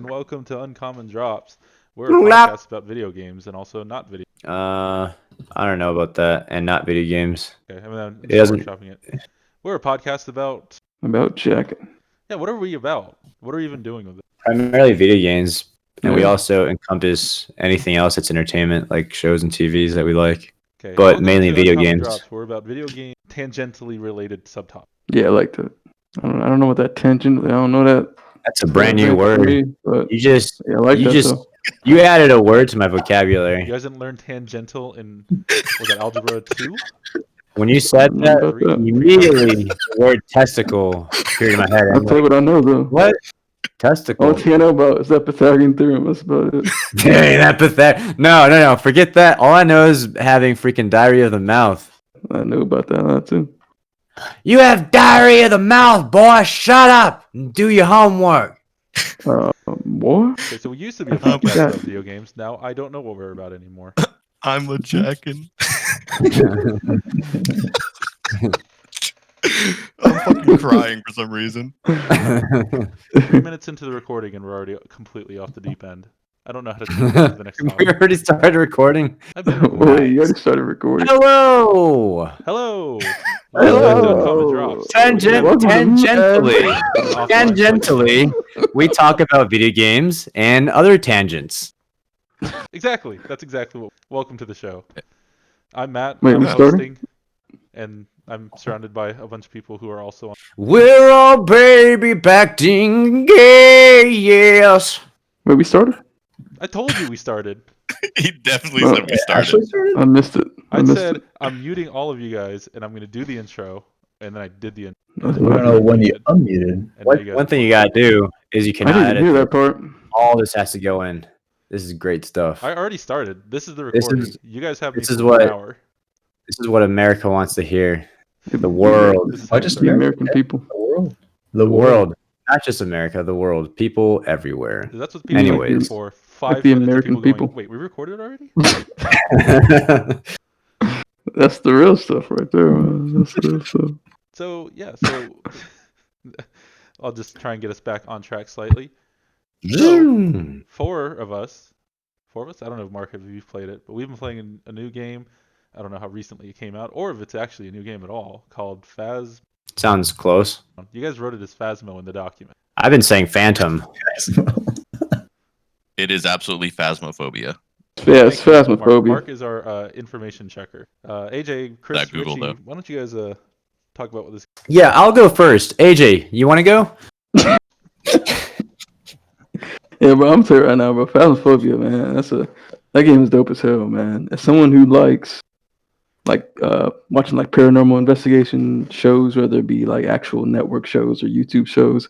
and welcome to Uncommon Drops. We're a Lap. podcast about video games and also not video. I don't know about that, and not video games. Okay, I'm It just doesn't. workshopping it. We're a podcast about Jacket. what are we about? What are we even doing with it? Primarily video games, and we Yeah. also encompass anything else that's entertainment, like shows and TVs that we like. Okay, But welcome mainly to video Uncommon games. Drops. We're about video game tangentially related subtopics. Yeah, I like that. I don't know what that tangent. I don't know that. That's a brand new for word. me, but You just, yeah, I like you that. just, though. you added a word to my You vocabulary. guys didn't learn tangential in was that algebra 2? When you said I that, don't know about that. immediately the word testicle appeared in my head. I'll I'm tell you like, what I know though. what? Testicle? Only thing I know about is that Pythagorean theorem. That's about it. Dang, that pathetic. No. Forget that. All I know is having freaking diarrhea of the mouth. I know about that too. You have diarrhea of the mouth, boy. Shut up and do your homework. What? Okay, so we used to be a I think podcast that- about video games. Now I don't know what we're about anymore. I'm a jackin'. I'm fucking crying for some reason. 3 minutes into the recording and we're already completely off the deep end. I don't know how to do the next We topic. already started recording. I've been Wait, you already started recording. Hello. Hello. Hello. Welcome back to Uncommon Drops. Welcome to Tangentially, tangentially, we talk about video games and other tangents. Exactly. That's exactly what. Welcome to the show. I'm Matt. Wait, I'm we started? hosting, and I'm surrounded by a bunch of people who are also on. We're all baby acting gay, yes. Wait, we started? I told you we started. He definitely Oh, said we started. I missed it. I missed said it. I'm muting all of you guys, and I'm going to do the intro, and then I did the intro. That's And what then I you know when you muted, unmuted. and now One, you guys one thing are- you gotta do is you I cannot didn't edit. hear that part. All this has to go in. This is great stuff. I already started. This is the This recording. is- you guys have me this for is 1 what- hour. This is what America wants to hear. The world. This is I how just we The start. American people. The world. The world. Not just America, the world. People everywhere. That's what people are here Anyways. for. 5 the minutes of American people. people. Going, wait, we recorded already? That's the real stuff right there. Man. That's the real stuff. So yeah, so I'll just try and get us back on track slightly. Zoom. Four of us. I don't know if Mark, if you've played it, but we've been playing a new game. I don't know how recently it came out, or if it's actually a new game at all, called Phas. Sounds close. You guys wrote it as Phasmo in the document. I've been saying Phantom. It is absolutely Phasmophobia. Yeah, it's Thank you, Mark. Phasmophobia. Mark is our information checker. AJ, Chris, That Google, Richie, though. why don't you guys talk about what this? Yeah, I'll go first. AJ, you want to go? Yeah, but I'm telling you right now, bro. Phasmophobia, man. That game is dope as hell, man. As someone who likes watching like paranormal investigation shows, whether it be like actual network shows or YouTube shows,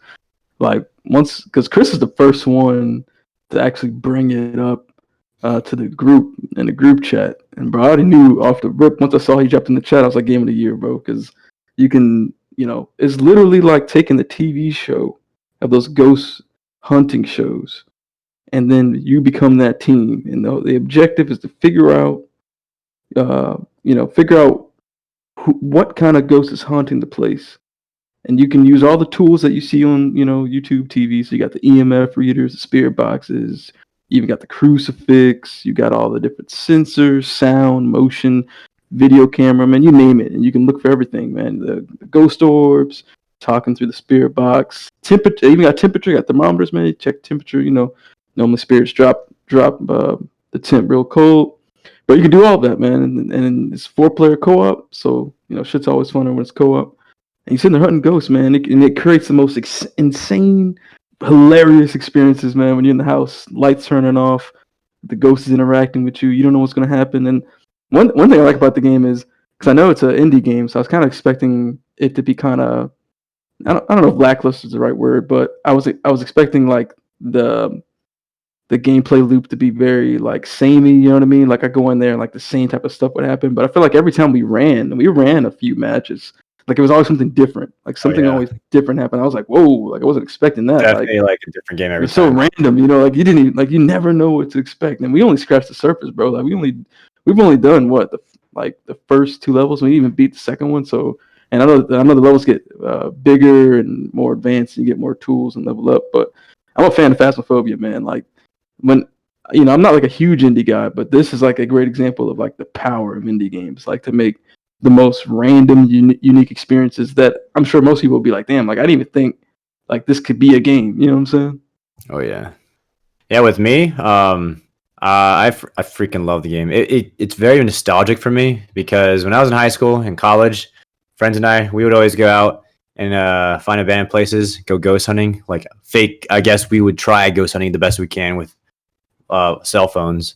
because Chris is the first one to actually bring it up to the group in the group chat, and bro, I already knew off the rip once I saw he dropped in the chat, I was like, game of the year, bro, because you can, it's literally like taking the TV show of those ghost hunting shows, and then you become that team, and the objective is to figure out what kind of ghost is haunting the place. And you can use all the tools that you see on, YouTube TV. So you got the EMF readers, the spirit boxes, you even got the crucifix, you got all the different sensors, sound, motion, video camera, man, you name it. And you can look for everything, man. The ghost orbs, talking through the spirit box, temperature, even got temperature, got thermometers, man. You check temperature, normally spirits drop the temp real cold. But you can do all that, man, and it's 4-player co-op, so shit's always funner when it's co-op. And you're sitting there hunting ghosts, man, and it creates the most insane, hilarious experiences, man. When you're in the house, lights turning off, the ghost is interacting with you, you don't know what's gonna happen. And one thing I like about the game is, because I know it's an indie game, so I was kind of expecting it to be kind of, I don't know if lackluster is the right word, but I was expecting like the gameplay loop to be very like samey, you know what I mean? Like I go in there and like the same type of stuff would happen. But I feel like every time we ran a few matches. Like it was always something different. Like something yeah. always different happened. I was like, whoa, like I wasn't expecting that. Definitely like a different game every It's so time. random, like you didn't even, like you never know what to expect. And we only scratched the surface, bro. Like we've only done what the first 2 levels. We didn't even beat the second one. So, and I know the levels get bigger and more advanced. And you get more tools and level up, but I'm a fan of Phasmophobia, man. Like when I'm not like a huge indie guy, but this is like a great example of like the power of indie games, like to make the most random, unique experiences that I'm sure most people will be like, damn, like I didn't even think like this could be a game. You know what I'm saying? Oh yeah, yeah. With me, I freaking love the game. It's very nostalgic for me because when I was in high school and college, friends and I we would always go out and find abandoned places, go ghost hunting, like fake. I guess we would try ghost hunting the best we can with cell phones.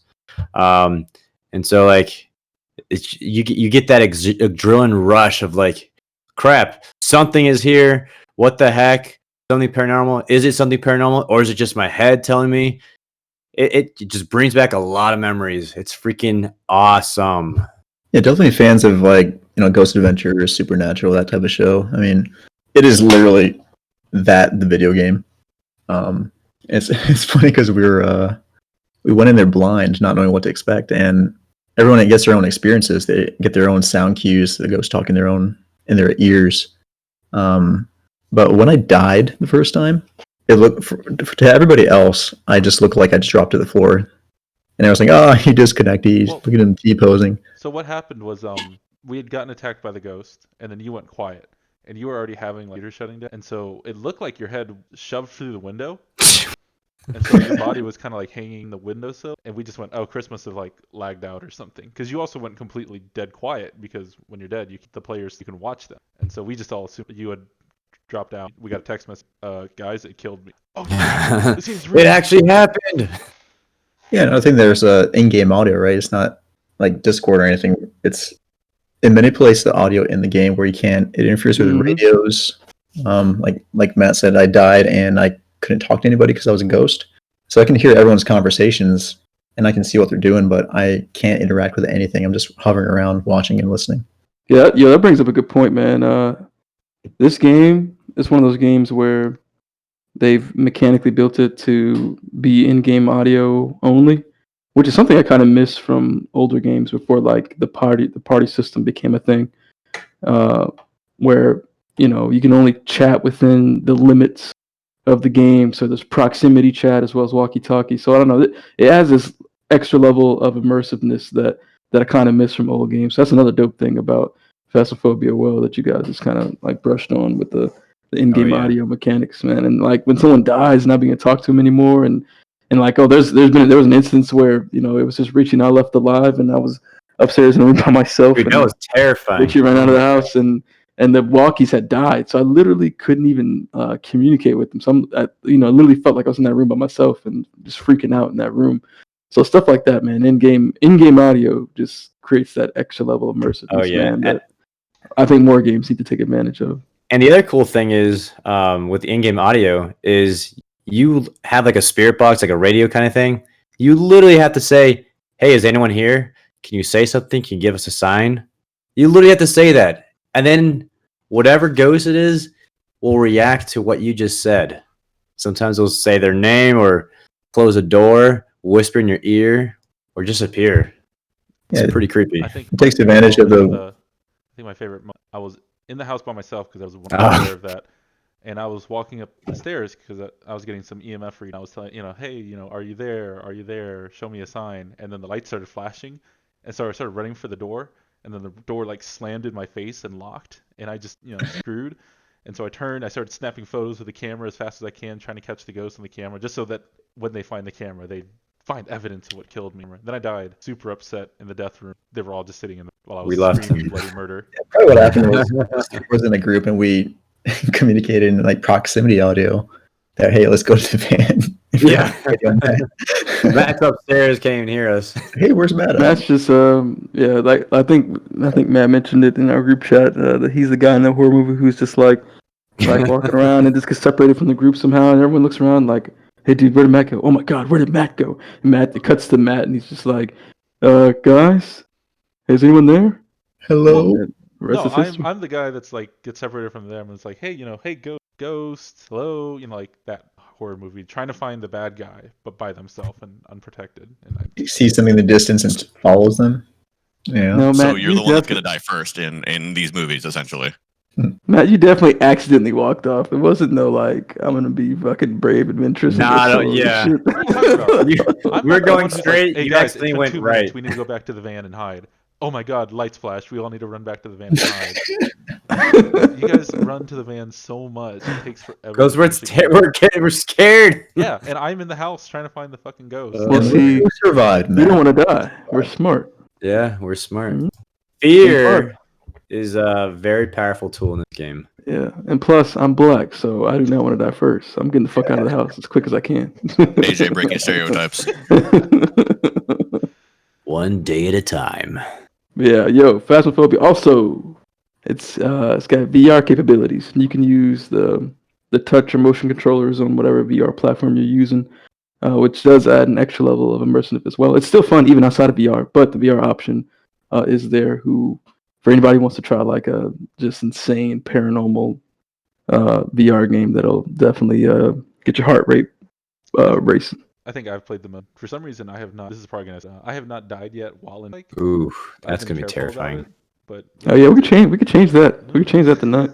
Um, and so like you get that adrenaline rush of like, crap, something is here. What the heck? Something paranormal? Is it something paranormal, or is it just my head telling me? It just brings back a lot of memories. It's freaking awesome. Yeah, definitely fans of like Ghost Adventure, Supernatural, that type of show. I mean, it is literally that the video game. It's funny because we went in there blind, not knowing what to expect, and everyone gets their own experiences. They get their own sound cues. The ghost talk in their ears. But when I died the first time, it looked to everybody else. I just looked like I just dropped to the floor, and I was like, "Oh, he disconnected. He's look at him T-posing." So what happened was we had gotten attacked by the ghost, and then you went quiet, and you were already having like computer shutting down, and so it looked like your head shoved through the window. And so your body was kind of like hanging in the windowsill, and we just went, "Oh, Chris must have like lagged out or something," because you also went completely dead quiet because when you're dead, the players you can watch them, and so we just all assumed you had dropped out. We got a text message, "Guys, it killed me." Oh, this seems real. It actually happened. Yeah, and I think there's in-game audio, right? It's not like Discord or anything. It manipulates the audio in the game where you can't. It interferes with the radios. Like Matt said, I died and I couldn't talk to anybody because I was a ghost. So I can hear everyone's conversations and I can see what they're doing, but I can't interact with anything. I'm just hovering around, watching and listening. Yeah, that brings up a good point, man. This game is one of those games where they've mechanically built it to be in-game audio only, which is something I kind of miss from older games before like the party system became a thing, where you can only chat within the limits of the game. So there's proximity chat as well as walkie-talkie. So I don't know, it has this extra level of immersiveness that I kind of miss from old games. So that's another dope thing about Phasmophobia, that you guys just kind of like brushed on with the in-game audio mechanics, man. And like when someone dies, not being able to talk to them anymore, and like, oh, there was an instance where it was just reaching out left alive, and I was upstairs in a room by myself. Dude, that was terrifying. Richie ran out of the house, and the walkies had died, so I literally couldn't even communicate with them. So I literally felt like I was in that room by myself and just freaking out in that room. So stuff like that, man. In-game audio just creates that extra level of immersiveness, man. That I think more games need to take advantage of. And the other cool thing is, with the in-game audio, is you have like a spirit box, like a radio kind of thing. You literally have to say, "Hey, is anyone here? Can you say something? Can you give us a sign?" You literally have to say that, and then whatever ghost it is will react to what you just said. Sometimes they'll say their name or close a door, whisper in your ear, or just appear. It's pretty creepy. I think it takes advantage of I think my favorite. I was in the house by myself because I was aware of that, and I was walking up the stairs because I was getting some EMF reading. I was telling "Hey, are you there? Are you there? Show me a sign." And then the light started flashing, and so I started running for the door, and then the door like slammed in my face and locked, and I just screwed. And so I turned. I started snapping photos with the camera as fast as I can, trying to catch the ghost on the camera, just so that when they find the camera, they find evidence of what killed me. Then I died, super upset in the death room. They were all just sitting in the while I was screaming bloody murder. Yeah, probably what happened was in a group and we communicated in like proximity audio that, "Hey, let's go to the van." Yeah. Matt's upstairs, can't even hear us. "Hey, where's Matt?" Matt's just like I think Matt mentioned it in our group chat that he's the guy in that horror movie who's just like walking around and just gets separated from the group somehow, and everyone looks around like, "Hey, dude, where did Matt go? Oh my God, where did Matt go?" And it cuts to Matt, and he's just like, "Guys, is anyone there?" Hello. No, I'm the guy that's like gets separated from them, and it's like, "Hey, hey, ghost, hello," like that horror movie, trying to find the bad guy, but by themselves and unprotected. And You see something in the distance and follows them. Yeah. No, Matt, So you're the one that's gonna die first in these movies, essentially. Matt, you definitely accidentally walked off. It wasn't no like I'm gonna be fucking brave adventurous. And Nah, get no, solo yeah. shit. What are you talking about? I'm We're not the going one who's straight. like, hey You guys, it's accidentally been went 2 minutes. right. We need to go back to the van and hide. Oh my god, lights flash. We all need to run back to the van and hide. You guys run to the van so much. It takes forever. Because to finish the game. we're scared. Yeah, and I'm in the house trying to find the fucking ghost. Uh, Well, And see, we survived, we man. don't want to die. We're smart. Yeah, we're smart. Mhm. Fear is a very powerful tool in this game. Yeah, and plus I'm black, so I do not want to die first. I'm getting the fuck out of the house as quick as I can. AJ breaking stereotypes. One day at a time. Yeah, yo, Phasmophobia. Also, it's got VR capabilities. You can use the touch or motion controllers on whatever VR platform you're using, which does add an extra level of immersive as well. It's still fun even outside of VR, but the VR option is there. Who, for anybody who wants to try like a just insane paranormal VR game that'll definitely get your heart rate racing. I think I've played the most. For some reason, I have not. This is probably gonna. I have not died yet while in. Like, Ooh, I've that's been gonna be careful about terrifying. it, but Oh yeah, we could change. We could change that. We could change that tonight.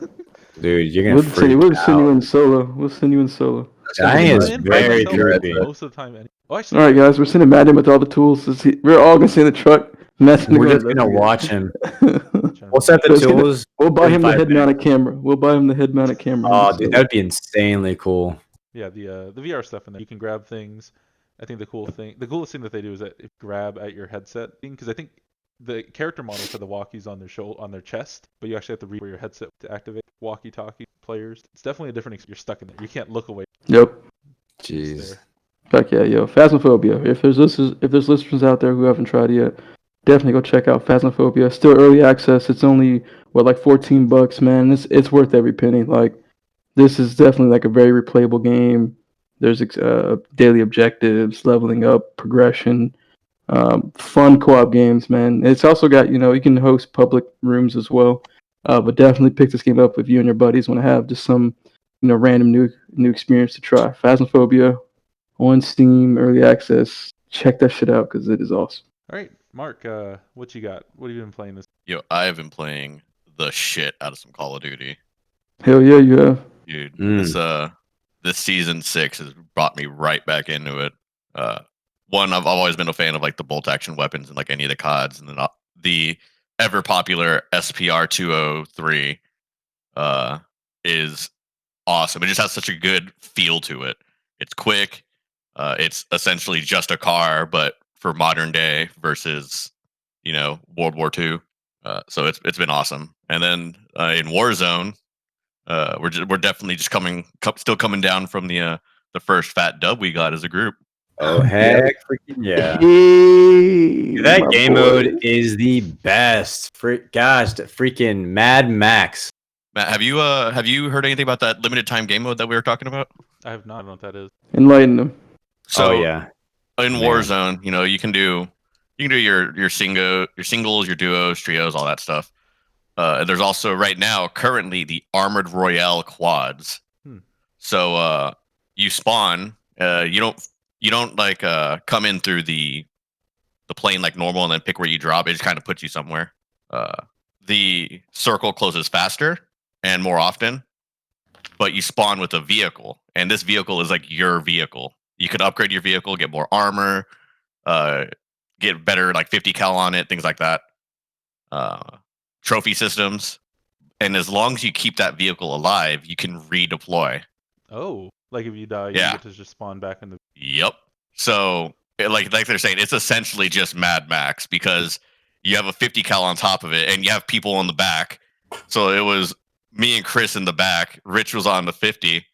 Dude, you're gonna We'll freak send you out. in solo. We'll send you in solo. I think I'm it's in by very myself creepy. most of the time. Oh, actually, All right, guys, we're sending Matt in with all the tools. We're all gonna sit in the truck. Matt's We're go just gonna investigate. watch him. trying We'll to- set the Let's get it. tools. We'll buy him the 35 head minutes. mounted camera. We'll buy him the head mounted camera. Oh, dude, that'd be insanely cool. Yeah, the VR stuff in there. You can grab things. I think the coolest thing that they do is that if you grab at your headset thing, because I think the character models have the walkies on their chest, but you actually have to reach for your headset to activate walkie-talkie players. It's definitely a different experience. You're stuck in there. You can't look away. Yep. It's Jeez. there. Fuck yeah, yo. Phasmophobia. If there's listeners out there who haven't tried it yet, definitely go check out Phasmophobia. Still early access. It's only like $14, man. It's worth every penny. Like this is definitely like a very replayable game. There's daily objectives, leveling up, progression, fun co-op games, man. It's also got you can host public rooms as well. But definitely pick this game up if you and your buddies want to have just some random new experience to try. Phasmophobia on Steam, early access. Check that shit out because it is awesome. All right, Mark, what you got? What have you been playing this? Yo, I have been playing the shit out of some Call of Duty. Hell yeah, you have. Dude, Mm. this season 6 has brought me right back into it. One, I've always been a fan of like the bolt action weapons and like any of the CODs, and then the ever popular SPR 203 is awesome. It just has such a good feel to it. It's quick. It's essentially just a car, but for modern day versus World War II. So it's been awesome. And then in Warzone, we're definitely just still coming down from the first fat dub we got as a group. Oh heck, freaking yeah! Hey, That my game boy. mode is the best. Gosh, the freaking Mad Max. Matt, have you heard anything about that limited time game mode that we were talking about? I have not. I don't know what that is. Enlighten them. So Oh yeah. in Man. Warzone, you can do your singles, your duos, trios, all that stuff. And there's also right now currently the Armored Royale quads. So you spawn. You don't like come in through the plane like normal and then pick where you drop. It just kind of puts you somewhere. The circle closes faster and more often, but you spawn with a vehicle, and this vehicle is like your vehicle. You can upgrade your vehicle, get more armor, get better like 50 cal on it, things like that. Trophy systems, and as long as you keep that vehicle alive, you can redeploy. Oh, like if you die, Yeah. you get to just spawn back in the. Yep. So like they're saying, it's essentially just Mad Max because you have a 50 cal on top of it, and you have people on the back. So it was me and Chris in the back. Rich was on the 50.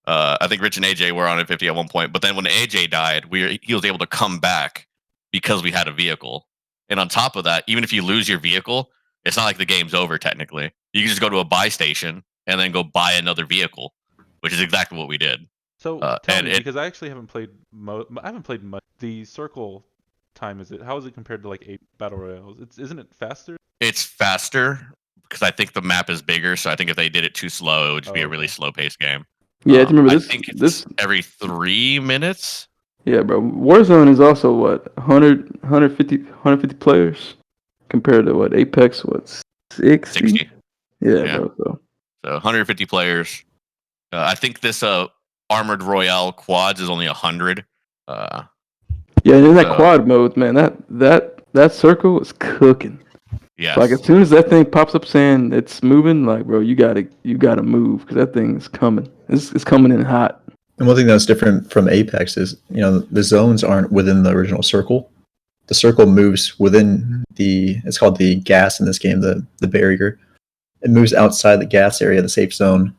I think Rich and AJ were on a 50 at one point. But then when AJ died, he was able to come back because we had a vehicle. And on top of that, even if you lose your vehicle, it's not like the game's over technically. You can just go to a buy station and then go buy another vehicle, which is exactly what we did. So tell and me, it- because I actually haven't played. I haven't played much. The circle time is it? How is it compared to like 8 battle royales? Isn't it faster? It's faster because I think the map is bigger. So I think if they did it too slow, it would just be a really Okay. slow paced game. Yeah, remember I this. think it's This. every 3 minutes. Yeah, bro. Warzone is also what 150 players compared to what Apex 60. 60. Yeah, Yeah. bro. So So 150 players. I think this Armored Royale quads is only 100. Yeah, and in that So- quad mode, man, that circle is cooking. Yes. Like as soon as that thing pops up saying it's moving, like bro, you gotta move because that thing is coming. It's coming in hot. And one thing that's different from Apex is, the zones aren't within the original circle. The circle moves within it's called the gas in this game, the barrier. It moves outside the gas area, the safe zone.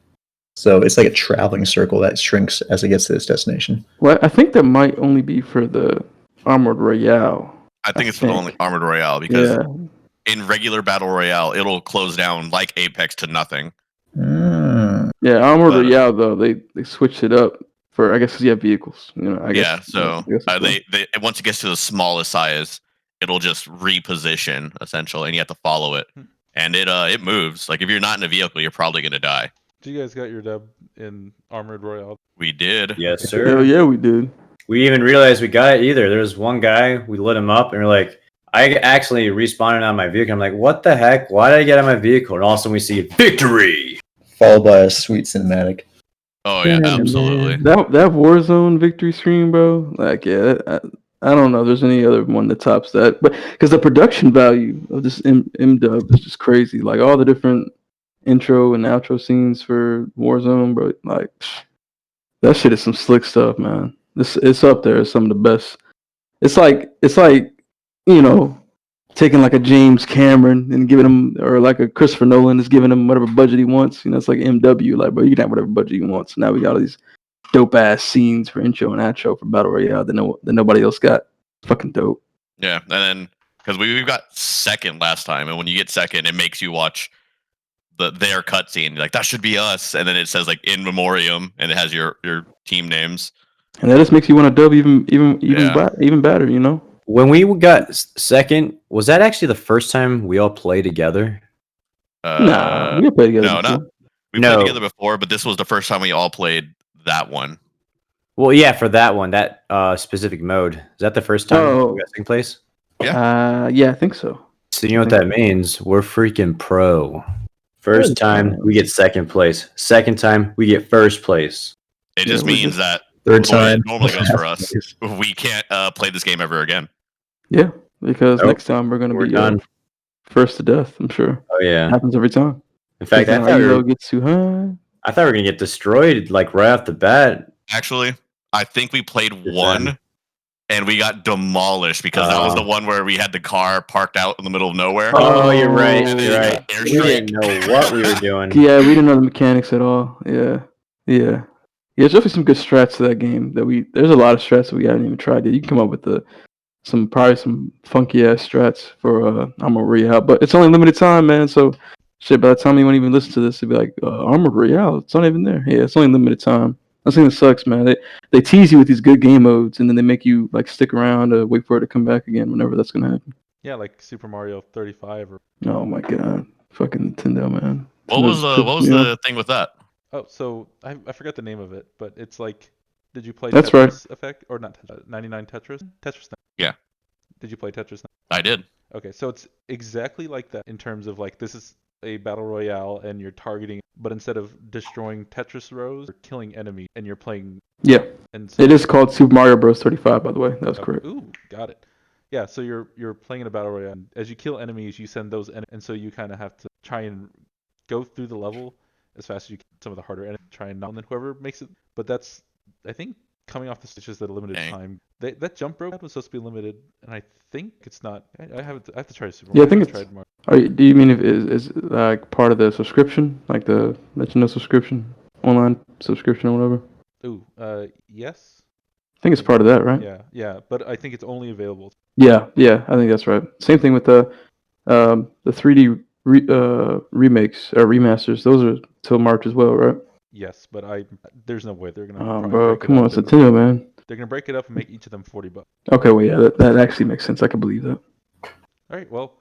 So it's like a traveling circle that shrinks as it gets to its destination. Well, I think that might only be for the Armored Royale. I think it's for the only Armored Royale because in regular Battle Royale, it'll close down like Apex to nothing. Yeah, Armored Royale though they switched it up for I guess because you have vehicles. I guess. So they once it gets to the smallest size, it'll just reposition essentially, and you have to follow it, and it moves. Like if you're not in a vehicle, you're probably gonna die. Do you guys got your dub in Armored Royale? We did. Yes, sir. Hell yeah, we did. We even realized we got it either. There was one guy, we lit him up, and we're like, I actually respawned on my vehicle. I'm like, what the heck? Why did I get on my vehicle? And all of a sudden we see victory! Followed by a sweet cinematic. Oh yeah, absolutely. That Warzone victory screen, bro. Like, yeah, I don't know. If there's any other one that tops that, but because the production value of this M dub is just crazy. Like all the different intro and outro scenes for Warzone, bro. Like that shit is some slick stuff, man. It's up there as some of the best. It's like taking like a James Cameron and giving him, or like a Christopher Nolan is giving him whatever budget he wants. It's like MW, like bro, you can have whatever budget you want. So now we got all these dope ass scenes for intro and outro for Battle Royale that nobody else got. Fucking dope. Yeah, and then because we got second last time, and when you get second, it makes you watch their cutscene. Like that should be us, and then it says like in memoriam, and it has your team names. And that just makes you want to dub even better, When we got second, was that actually the first time we all played together? Nah, we played together. We played together before, but this was the first time we all played that one. Well, yeah, for that one, that specific mode. Is that the first time we got second place? Yeah. Yeah, I think so. So you know what that means? We're freaking pro. First time we get second place. Second time we get first place. It just means that third time normally goes for us. We can't play this game ever again. Yeah, because next time we're gonna be done. First to death. I'm sure. Oh yeah, it happens every time. In fact, I thought gets too high. I thought we were gonna get destroyed like right off the bat. Actually, I think we played one, and we got demolished because that was the one where we had the car parked out in the middle of nowhere. Oh, you're right. You're right. We Airstrike. didn't know what we were doing. Yeah, we didn't know the mechanics at all. Yeah. There's definitely some good strats to that game. There's a lot of strats that we haven't even tried yet. You can come up with probably some funky ass strats for Armored Royale, but it's only limited time, man. So shit, by the time anyone even listen to this, it'll be like Armored Royale. It's not even there. Yeah, it's only limited time. That's the thing that sucks, man. They tease you with these good game modes, and then they make you like stick around to wait for it to come back again whenever that's gonna happen. Yeah, like Super Mario 35 or. Oh my god, fucking Nintendo, man. What was the thing with that? Oh, so I forgot the name of it, but it's like, did you play That's Tetris Effect or not? 99 Tetris? Tetris. Yeah. Did you play Tetris? I did. Okay, so it's exactly like that in terms of like this is a battle royale and you're targeting, but instead of destroying Tetris rows, you're killing enemies and you're playing. Yeah. And so, it is called Super Mario Bros. 35, by the way. That was correct. Ooh, got it. Yeah, so you're playing in a battle royale. As you kill enemies, you send those, and so you kind of have to try and go through the level as fast as you can. Some of the harder enemies, try and knock, and then whoever makes it. But that's, I think, coming off the stitches at a limited time. That jump rope was supposed to be limited, and I think it's not. I have to try Super Mario. Yeah, I think it's. Do you mean if is like part of the subscription, like the Nintendo subscription, online subscription or whatever? Ooh, yes. I think it's part of that, right? Yeah, but I think it's only available. Yeah, I think that's right. Same thing with the 3D remakes or remasters. Those are till March as well, right? Yes, but there's no way they're gonna. Oh, bro, come on, it's Nintendo, man. They're gonna break it up and make each of them $40. Okay, well, yeah, that actually makes sense. I can believe that. All right, well,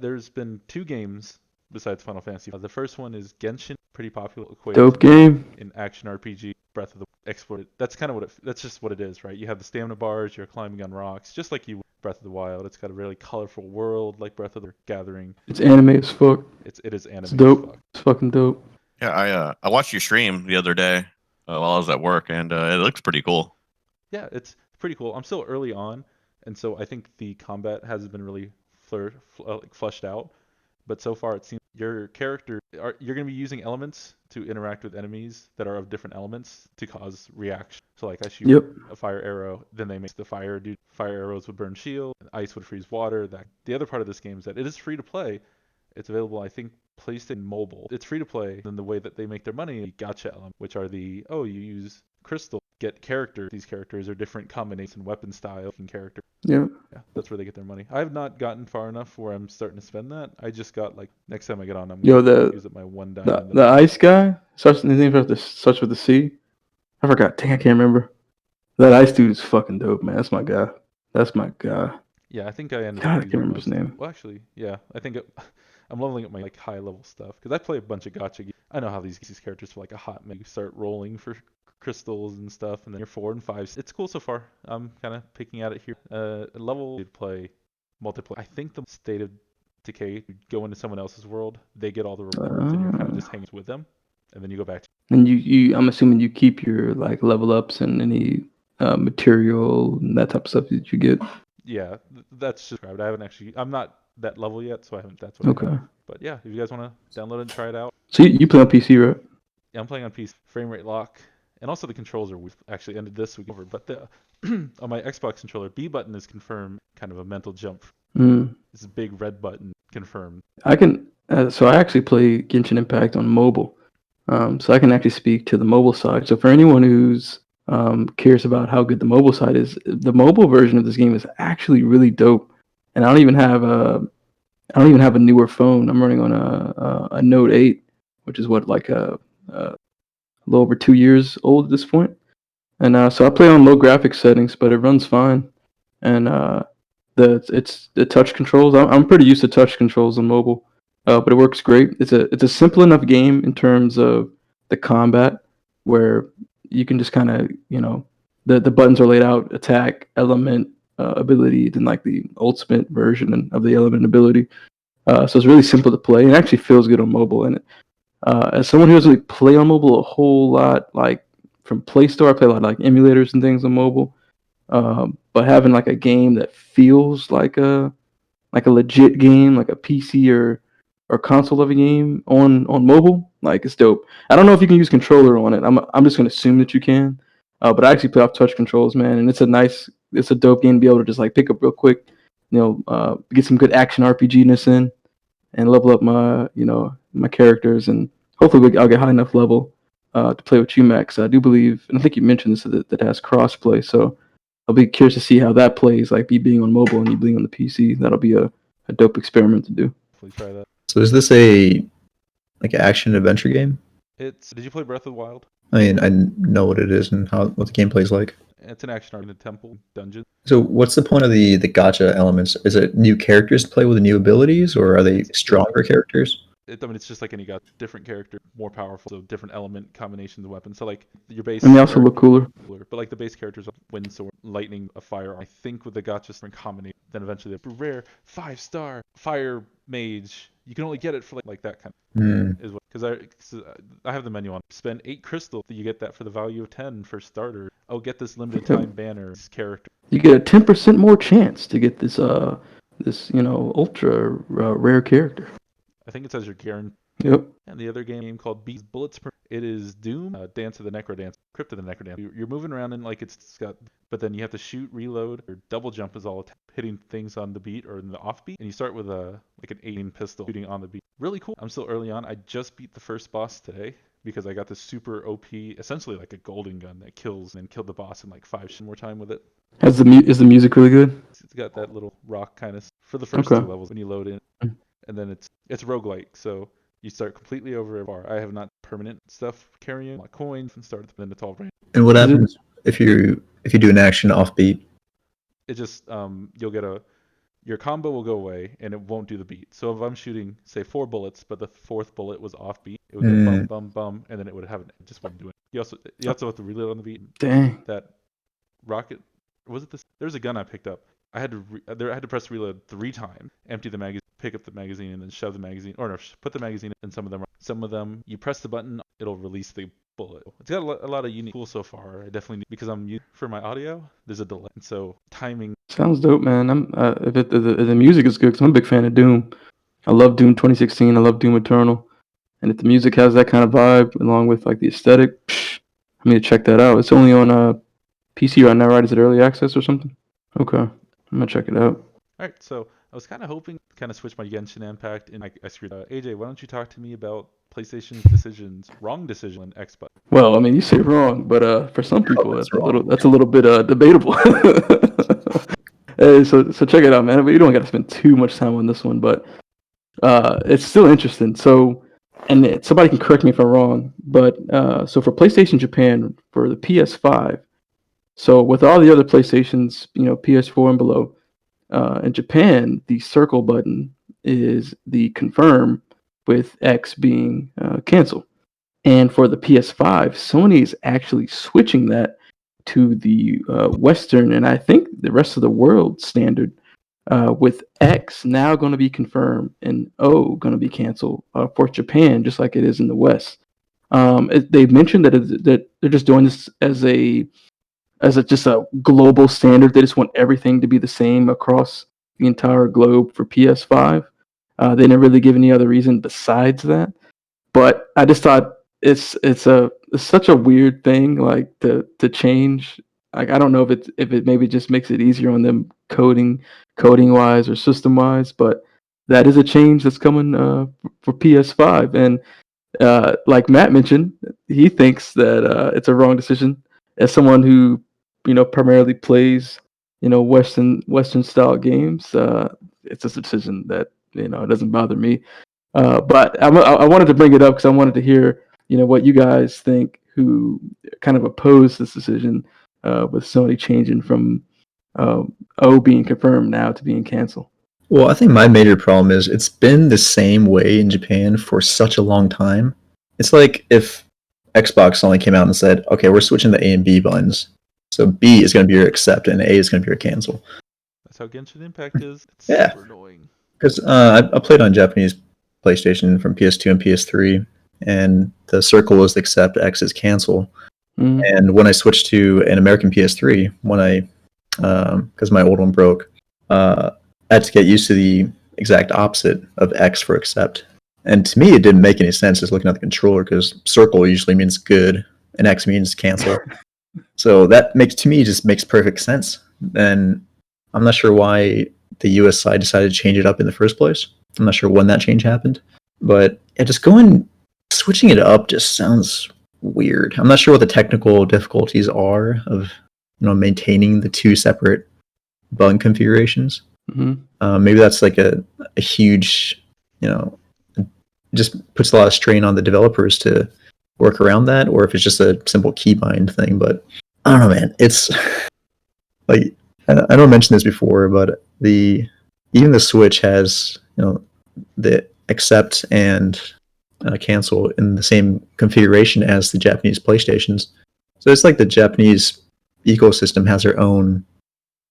there's been two games besides Final Fantasy. The first one is Genshin, pretty popular. Dope game. In action RPG, Breath of the Exported. That's kind of that's just what it is, right? You have the stamina bars, you're climbing on rocks, just like you Breath of the Wild. It's got a really colorful world like Breath of the Gathering. It's anime as fuck. It is anime. It's dope. It's fucking dope. Yeah, I watched you stream the other day while I was at work, and it looks pretty cool. Yeah, it's pretty cool. I'm still early on, and so I think the combat hasn't been really like fleshed out. But so far, it seems your character you're going to be using elements to interact with enemies that are of different elements to cause reaction. So like I shoot Yep. a fire arrow, then they make the fire do fire arrows would burn shield, and ice would freeze water. That the other part of this game is that it is free to play. It's available, I think, PlayStation Mobile. It's free to play. Then the way that they make their money, gotcha elements, which are you use crystal get characters. These characters are different combinations and weapon style and character. Yeah. Yeah, that's where they get their money. I have not gotten far enough where I'm starting to spend that. I just got like next time I get on, I'm Yo, gonna use up my one diamond. the ice guy, his name starts with the C. I forgot. Dang, I can't remember. That ice dude is fucking dope, man. That's my guy. That's my guy. Yeah, I think I ended God, I up can't using remember his most. name. Well, actually, yeah, I think I'm leveling up my like high level stuff because I play a bunch of gacha games. I know how these characters for like a hot minute. You start rolling for crystals and stuff, and then you're 4 and 5. It's cool so far. I'm kind of picking at it here. Level to play multiplayer. I think the State of Decay, you go into someone else's world, they get all the rewards, and you're kind of just hanging with them, and then you go back to. And I'm assuming you keep your like level ups and any material and that type of stuff that you get. Yeah, that's just described. I haven't actually. I'm not that level yet, so I haven't. That's what I Okay. have. But yeah, if you guys want to download it and try it out. So you play on PC, right? Yeah, I'm playing on PC, frame rate lock, and also the controls are. We've actually ended this week over, but the on my Xbox controller, B button is confirmed. Kind of a mental jump. Mm. This big red button confirmed. I can. So I actually play Genshin Impact on mobile. So I can actually speak to the mobile side. So for anyone who's curious about how good the mobile side is, the mobile version of this game is actually really dope. And I don't even have a newer phone. I'm running on a Note 8, which is what like a little over 2 years old at this point. And so I play on low graphics settings, but it runs fine. And the touch controls. I'm pretty used to touch controls on mobile, but it works great. It's a simple enough game in terms of the combat, where you can just kind of the buttons are laid out: attack, element, ability, then like the ultimate version of the element ability. So it's really simple to play and it actually feels good on mobile. And as someone who doesn't really play on mobile a whole lot, like from Play Store, I play a lot of like emulators and things on mobile. But having like a game that feels like a legit game, like a PC or console level game on mobile, like it's dope. I don't know if you can use controller on it. I'm just gonna assume that you can. But I actually play off touch controls, man, and it's a dope game to be able to just like pick up real quick, get some good action RPG-ness in, and level up my characters, and hopefully I'll get high enough level to play with you, Max. I do believe, and I think you mentioned this that has crossplay, so I'll be curious to see how that plays, like me being on mobile and you being on the PC. That'll be a dope experiment to do. Hopefully try that. So is this a like an action adventure game? Did you play Breath of the Wild? I mean, I know what it is and what the gameplay is like. It's an action RPG in a temple dungeon. So what's the point of the gacha elements? Is it new characters to play with the new abilities, or are they stronger characters? It's just like any got different character, more powerful, so different element combinations of weapons. So like your base. And they also look cooler. But like the base characters, wind sword, lightning, a fire. I think with the gacha different combination, then eventually the rare 5-star fire mage. You can only get it for like that kind of is what because I have the menu on. Spend 8 crystal, you get that for the value of 10 for starter. Oh, get this limited time banner this character. You get a 10% more chance to get this ultra rare character. I think it says you're guaranteed. Yep. And the other game called Beats Bullets per. It is Doom, Dance of the Necrodance, Crypt of the Necrodance. You're moving around and like it's got, but then you have to shoot, reload, or double jump is all hitting things on the beat or in the offbeat. And you start with an 18 pistol shooting on the beat. Really cool. I'm still early on. I just beat the first boss today because I got this super OP, essentially like a golden gun that kills and killed the boss in like 5 more time with it. Is the music really good? It's got that little rock kind of for the first 2 levels when you load in, and then it's roguelike, so you start completely over a bar. I have not permanent stuff carrying my coins and start then it's all random. And what happens if you do an action offbeat? It just you'll get your combo will go away and it won't do the beat. So if I'm shooting say 4 bullets, but the 4th bullet was offbeat, it would go bum bum bum, and then it would have it just wouldn't do it. You also have to reload on the beat. Dang. That rocket was it this? There's a gun I picked up. I had to press reload 3 times, empty the magazine, pick up the magazine and then shove the magazine, or no, put the magazine in. Some of them, you press the button, it'll release the bullet. It's got a lot of unique tools so far. I definitely need, because I'm used for my audio, there's a delay, and so timing. Sounds dope, man. I'm if the music is good, because I'm a big fan of Doom. I love Doom 2016. I love Doom Eternal, and if the music has that kind of vibe, along with like the aesthetic, I need to check that out. It's only on PC right now, right? Is it early access or something? Okay, I'm gonna check it out. All right, so I was kind of hoping to kind of switch my Genshin Impact, and I screwed up. AJ, why don't you talk to me about PlayStation's wrong decision on Xbox? Well, I mean, you say wrong, but for some people, that's that's a little bit debatable. Hey, so check it out, man. We don't got to spend too much time on this one, but it's still interesting. So, and somebody can correct me if I'm wrong, but so for PlayStation Japan for the PS5, so with all the other PlayStations, PS4 and below, in Japan, the circle button is the confirm, with X being cancel. And for the PS5, Sony is actually switching that to the Western and I think the rest of the world standard, with X now going to be confirmed and O going to be canceled for Japan, just like it is in the West. They've mentioned that they're just doing this as just a global standard. They just want everything to be the same across the entire globe for PS5. They didn't really give any other reason besides that. But I just thought it's such a weird thing, like to change. Like I don't know if it maybe just makes it easier on them coding wise or system wise, but that is a change that's coming for PS5. And like Matt mentioned, he thinks that it's a wrong decision. As someone who primarily plays Western style games, it's just a decision that it doesn't bother me. But I wanted to bring it up because I wanted to hear what you guys think, who kind of oppose this decision with Sony changing from O being confirmed now to being canceled. Well, I think my major problem is it's been the same way in Japan for such a long time. It's like if Xbox only came out and said, okay, we're switching the A and B buttons. So B is going to be your accept and A is going to be your cancel. That's how Genshin Impact is. It's Yeah. super annoying. Because I played on Japanese PlayStation from PS2 and PS3, and the circle is accept, X is cancel. Mm-hmm. And when I switched to an American PS3, because my old one broke, I had to get used to the exact opposite of X for accept. And to me, it didn't make any sense just looking at the controller, because circle usually means good and X means cancel. So that makes perfect sense. And I'm not sure why the US side decided to change it up in the first place. I'm not sure when that change happened. But yeah, switching it up just sounds weird. I'm not sure what the technical difficulties are of maintaining the two separate button configurations. Mm-hmm. Maybe that's like a huge, just puts a lot of strain on the developers to work around that, or if it's just a simple keybind thing. But I don't know, man. It's like, I don't mention this before, but even the Switch has the accept and cancel in the same configuration as the Japanese PlayStations. So it's like the Japanese ecosystem has their own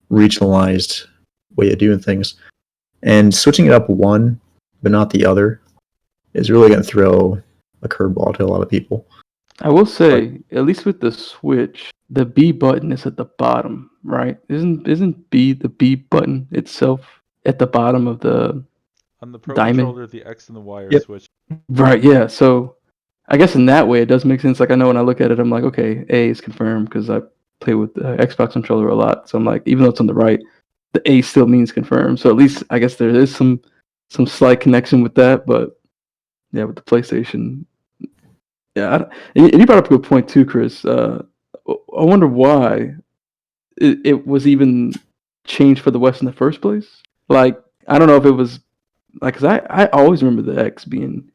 regionalized way of doing things, and switching it up one but not the other is really going to throw a curveball to a lot of people. I will say, at least with the Switch, the B button is at the bottom, right? Isn't B the B button itself at the bottom of the on the Pro diamond controller? The X and the Y are Yep. switched. Right, yeah. So I guess in that way it does make sense. Like I know when I look at it, I'm like, okay, A is confirmed because I play with the Xbox controller a lot. So I'm like, even though it's on the right, the A still means confirmed. So at least I guess there is some slight connection with that. But yeah, with the PlayStation, yeah. And you brought up a good point too, Chris. I wonder why it was even changed for the West in the first place. Like I don't know if it was like, cause I always remember the X being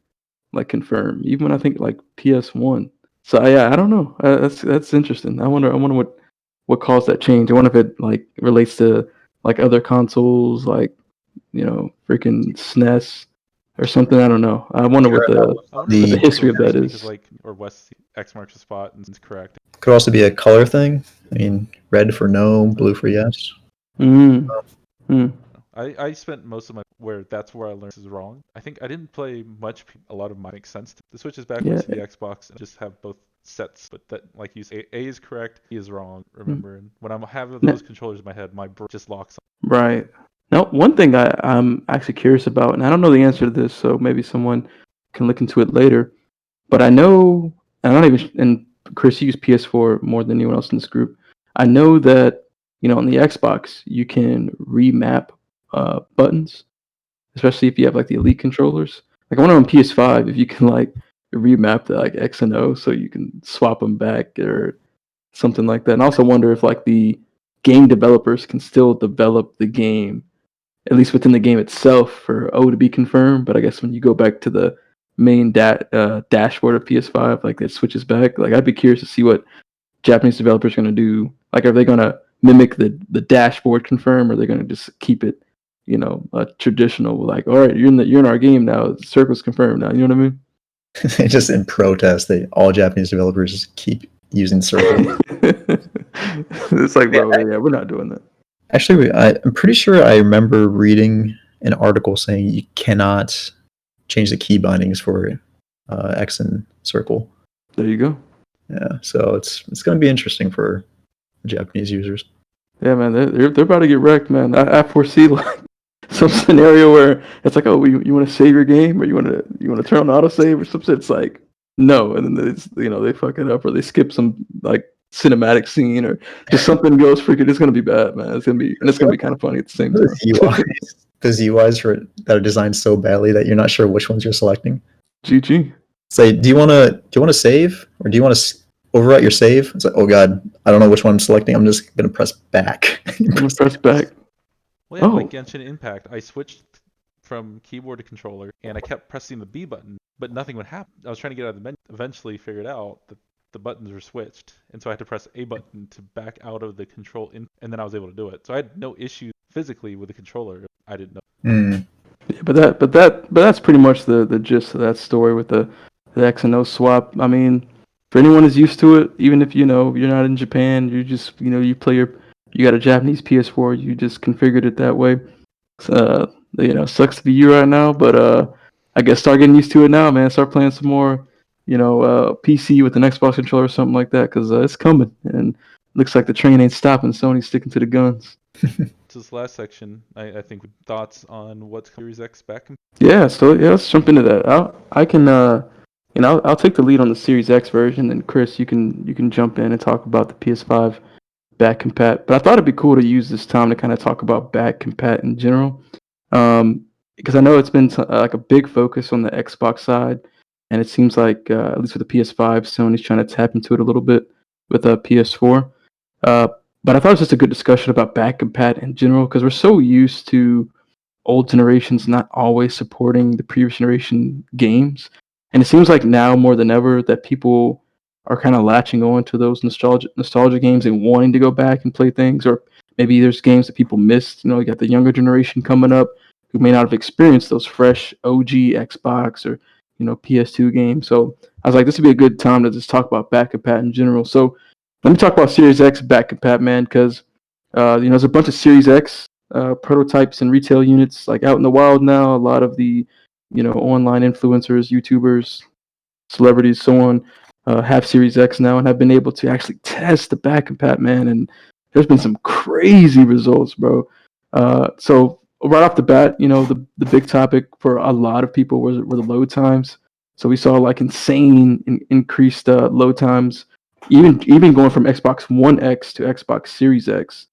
like confirmed, even when I think like PS1. So yeah, I don't know. That's interesting. I wonder what caused that change. I wonder if it like relates to like other consoles, like freaking SNES or something. I don't know. I wonder what the history of that is. Because or West X marks the spot and it's correct. Could also be a color thing. I mean, red for no, blue for yes. I spent most of my that's where I learned this is wrong. I think I didn't play much. A lot of my makes sense. The switch is backwards Yeah. to the Xbox and just have both sets. But that, like you say, A is correct, E is wrong. Remember, and when I'm having those controllers in my head, my brain just locks on. Right. Now, one thing I'm actually curious about, and I don't know the answer to this, so maybe someone can look into it later. But I know, and I don't even, and Chris, you use PS4 more than anyone else in this group. I know that, on the Xbox, you can remap buttons, especially if you have like the Elite controllers. Like I wonder on PS5 if you can like remap the like X and O so you can swap them back or something like that. And I also wonder if like the game developers can still develop the game, at least within the game itself, for O to be confirmed. But I guess when you go back to the main dashboard of PS5, like it switches back. Like I'd be curious to see what Japanese developers are going to do. Like, are they going to mimic the dashboard confirm, or are they going to just keep it, traditional? Like, all right, you're in our game now. Circle's confirmed now. You know what I mean? They just in protest, all Japanese developers just keep using Circle. It's like, bro, yeah, we're not doing that. Actually, I'm pretty sure I remember reading an article saying you cannot change the key bindings for X and Circle. There you go. Yeah, so it's going to be interesting for Japanese users. Yeah, man, they're about to get wrecked, man. I foresee like some scenario where it's like, oh, you want to save your game, or you want to turn on autosave or something. It's like no, and then it's, they fuck it up, or they skip some like cinematic scene, or just something goes freaking. It's gonna be bad, man. It's gonna be kind of funny at the same time. The UIs that are designed so badly that you're not sure which ones you're selecting. GG. Say, do you want to save, or do you want to overwrite your save? It's like, oh god, I don't know which one I'm selecting. I'm just gonna press back. Press back. Well, yeah, like Genshin Impact, I switched from keyboard to controller, and I kept pressing the B button, but nothing would happen. I was trying to get out of the menu. Eventually, figured out that the buttons were switched, and so I had to press A button to back out of the control, and then I was able to do it. So I had no issue physically with the controller. I didn't know. Yeah, but that's pretty much the gist of that story with the X and O swap. I mean, for anyone who's used to it, even if you're not in Japan, you just you got a Japanese PS4, you just configured it that way. Sucks to be you right now, but I guess start getting used to it now, man. Start playing some more, PC with an Xbox controller or something like that, because it's coming, and looks like the train ain't stopping. Sony's sticking to the guns. This last section, I think, thoughts on what's Series X back. Yeah, so let's jump into that. I'll take the lead on the Series X version, and Chris, you can jump in and talk about the PS5 back compat. But I thought it'd be cool to use this time to kind of talk about back compat in general, because I know it's been like a big focus on the Xbox side, and it seems like at least with the PS5, Sony's trying to tap into it a little bit with a PS4. But I thought it was just a good discussion about back compat in general, because we're so used to old generations not always supporting the previous generation games, and it seems like now more than ever that people are kind of latching on to those nostalgia games and wanting to go back and play things, or maybe there's games that people missed. You got the younger generation coming up who may not have experienced those fresh OG Xbox or PS2 games. So I was like, this would be a good time to just talk about back compat in general. So let me talk about Series X back compat, man, because there's a bunch of Series X prototypes and retail units like out in the wild now. A lot of the online influencers, YouTubers, celebrities, so on, have Series X now and have been able to actually test the back compat, man. And there's been some crazy results, bro. So right off the bat, the big topic for a lot of people were the load times. So we saw like insane increased load times, even going from Xbox One X to Xbox Series X.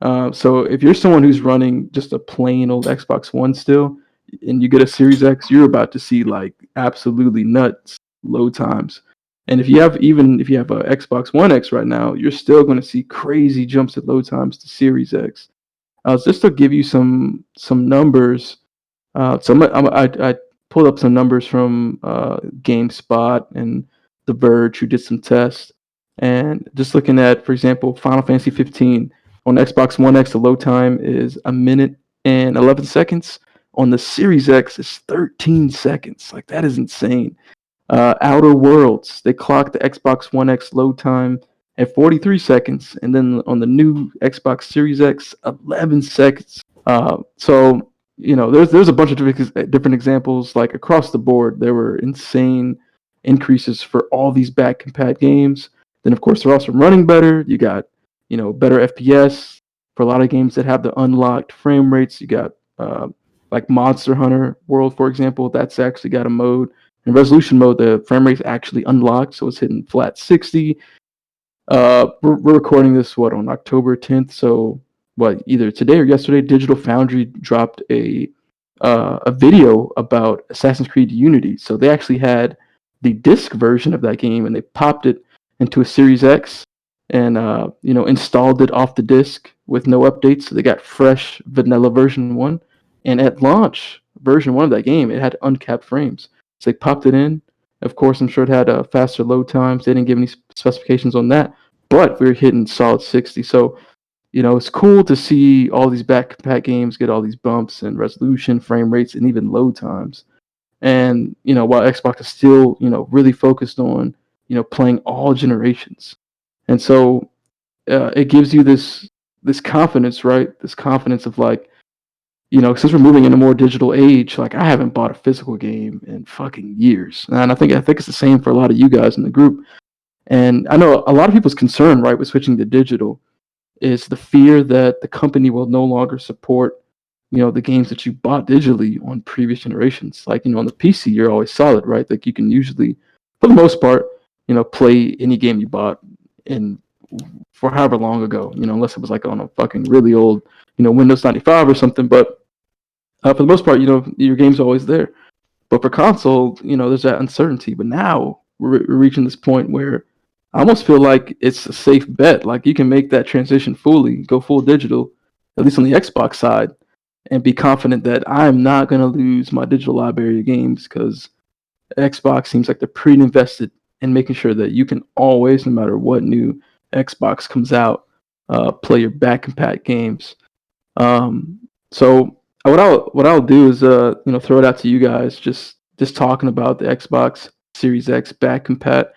So if you're someone who's running just a plain old Xbox One still, and you get a Series X, you're about to see like absolutely nuts load times. And if you have a Xbox One X right now, you're still going to see crazy jumps at load times to Series X. Just to give you some numbers, I pulled up some numbers from GameSpot and The Verge, who did some tests, and just looking at, for example, Final Fantasy 15 on Xbox One X, the load time is 1 minute and 11 seconds. On the Series X, it's 13 seconds. Like, that is insane. Outer Worlds, they clocked the Xbox One X load time at 43 seconds, and then on the new Xbox Series X, 11 seconds. So there's a bunch of different examples. Like across the board, there were insane increases for all these back compat games. Then of course they're also running better. You got better FPS for a lot of games that have the unlocked frame rates. You got like Monster Hunter World, for example. That's actually got a mode. In resolution mode, the frame rate's actually unlocked, so it's hitting flat 60. We're recording this on October 10th. So either today or yesterday, Digital Foundry dropped a video about Assassin's Creed Unity. So they actually had the disc version of that game, and they popped it into a Series X, and installed it off the disc with no updates. So they got fresh vanilla version 1, and at launch, version 1 of that game, it had uncapped frames. So they popped it in. Of course, I'm sure it had faster load times. They didn't give any specifications on that, but we were hitting solid 60. So it's cool to see all these back compat games get all these bumps in resolution, frame rates, and even load times. And while Xbox is still really focused on playing all generations, and so it gives you this confidence, right? This confidence of like, since we're moving in a more digital age, like I haven't bought a physical game in fucking years, and I think it's the same for a lot of you guys in the group. And I know a lot of people's concern, right, with switching to digital is the fear that the company will no longer support, the games that you bought digitally on previous generations. Like, on the PC, you're always solid, right? Like you can usually, for the most part, play any game you bought in for however long ago, unless it was like on a fucking really old, Windows 95 or something. But for the most part, your game's always there. But for console, there's that uncertainty. But now we're reaching this point where I almost feel like it's a safe bet. Like you can make that transition fully, go full digital, at least on the Xbox side, and be confident that I'm not going to lose my digital library of games because Xbox seems like they're pretty invested in making sure that you can always, no matter what new Xbox comes out, play your back compat games. So what I'll do is throw it out to you guys, just talking about the Xbox Series X back compat.